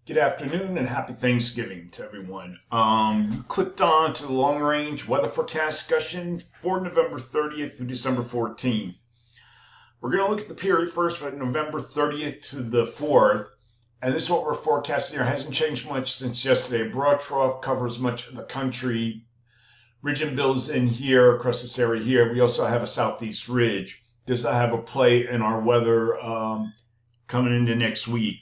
Good afternoon and happy Thanksgiving to everyone. You clicked on to the long range weather forecast discussion for November 30th through December 14th. We're going to look at the period first from November 30th to the 4th. And this is what we're forecasting here. It hasn't changed much since yesterday. Broad trough covers much of the country. Ridge and bills in here across this area here. We also have a southeast ridge. Does that have a play in our weather coming into next week?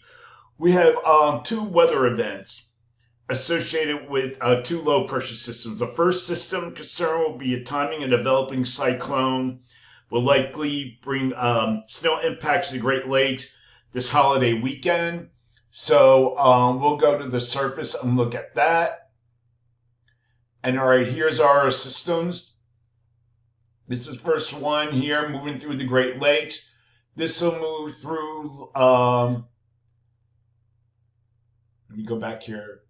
We have two weather events associated with two low pressure systems. The first system concern will be a timing and developing cyclone. Will likely bring snow impacts to the Great Lakes this holiday weekend. So we'll go to the surface and look at that. And all right, here's our systems. This is the first one here moving through the Great Lakes. This will move through... Let me go back here.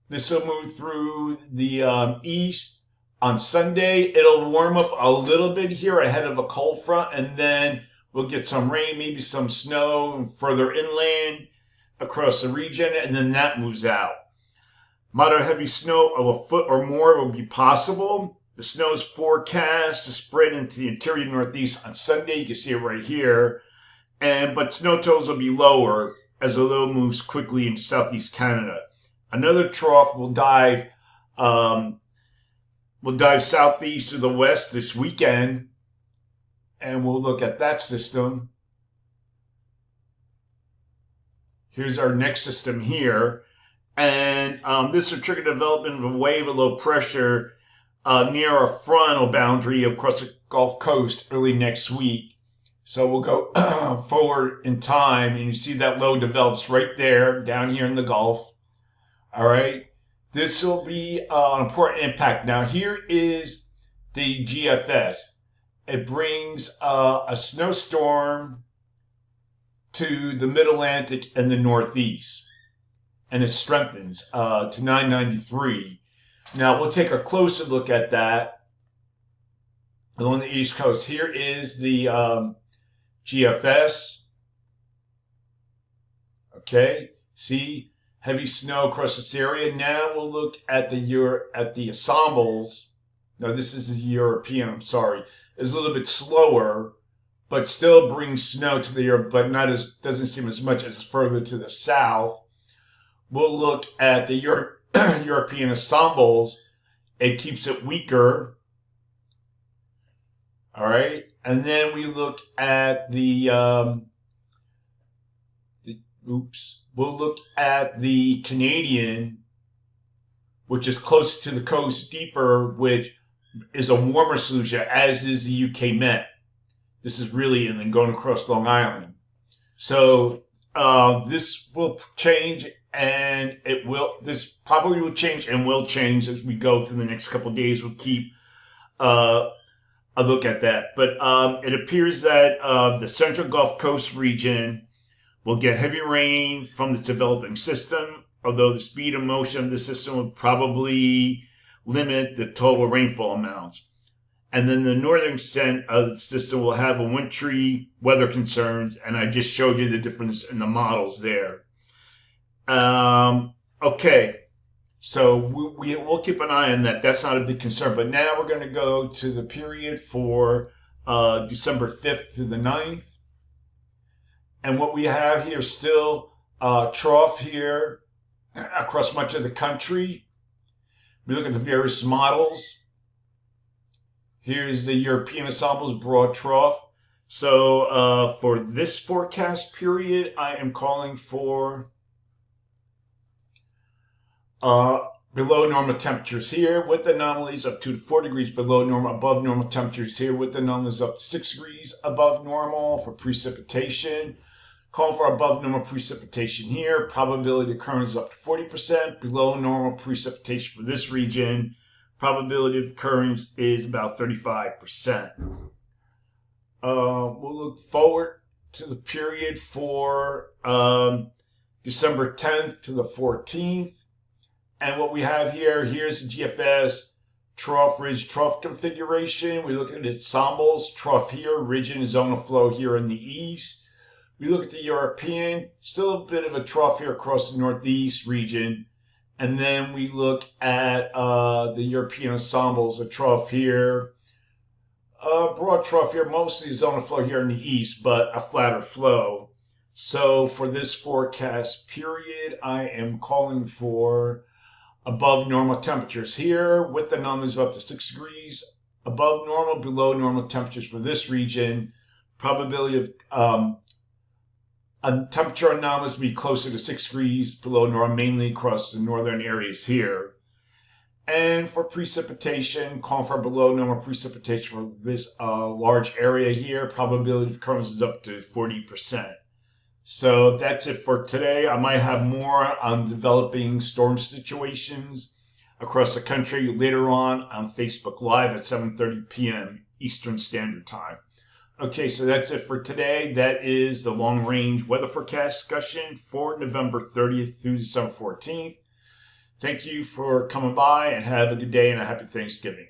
This will move through the east on Sunday. It'll warm up a little bit here ahead of a cold front, and then we'll get some rain, maybe some snow further inland across the region, and then that moves out. Moderate heavy snow of a foot or more will be possible. The snow is forecast to spread into the interior northeast on Sunday. You can see it right here. But snow totals will be lower as the low moves quickly into southeast Canada. Another trough will dive southeast to the west this weekend, and we'll look at that system. Here's our next system here, and this will trigger development of a wave of low pressure near our frontal boundary across the Gulf Coast early next week. So we'll go forward in time, and you see that low develops right there, down here in the Gulf. All right. This will be an important impact. Now, here is the GFS. It brings a snowstorm to the Mid-Atlantic and the Northeast, and it strengthens to 993. Now, we'll take a closer look at that along the East Coast. Here is the GFS. Okay, see heavy snow across this area. Now we'll look at the ensembles. No, this is the European. I'm sorry, it's a little bit slower, but still brings snow to the Europe, but doesn't seem as much as further to the south. We'll look at the European ensembles. It keeps it weaker. All right. And then we look at we'll look at the Canadian, which is close to the coast, deeper, which is a warmer solution, as is the UK Met. This is really, and then going across Long Island. So this will change, and this probably will change and will change as we go through the next couple of days. We'll keep a look at that. But it appears that the central Gulf Coast region will get heavy rain from the developing system, although the speed and motion of the system will probably limit the total rainfall amounts. And then the northern extent of the system will have a wintry weather concerns, and I just showed you the difference in the models there. Okay. So we'll keep an eye on that. That's not a big concern. But now we're going to go to the period for December 5th to the 9th. And what we have here is still trough here across much of the country. We look at the various models. Here's the European ensembles broad trough. So for this forecast period, I am calling for below normal temperatures here with anomalies up 2 to 4 degrees below normal, above normal temperatures here with anomalies up to 6 degrees above normal for precipitation. Call for above normal precipitation here. Probability of occurrence up to 40%. Below normal precipitation for this region. Probability of occurrence is about 35%. We'll look forward to the period for December 10th to the 14th. And what we have here's the GFS trough ridge trough configuration. We look at ensembles, trough here, ridge and zonal flow here in the east. We look at the European, still a bit of a trough here across the Northeast region. And then we look at the European ensembles, a trough here, a broad trough here, mostly zone of flow here in the east, but a flatter flow. So for this forecast period, I am calling for above normal temperatures here with the anomalies of up to 6 degrees, above normal, below normal temperatures for this region. Probability of a temperature anomalies will be closer to 6 degrees below normal, mainly across the northern areas here. And for precipitation, calling for below normal precipitation for this large area here. Probability of occurrence is up to 40%. So that's it for today. I might have more on developing storm situations across the country later on Facebook Live at 7:30 p.m. Eastern Standard Time. Okay, so that's it for today. That is the long-range weather forecast discussion for November 30th through December 14th. Thank you for coming by and have a good day and a happy Thanksgiving.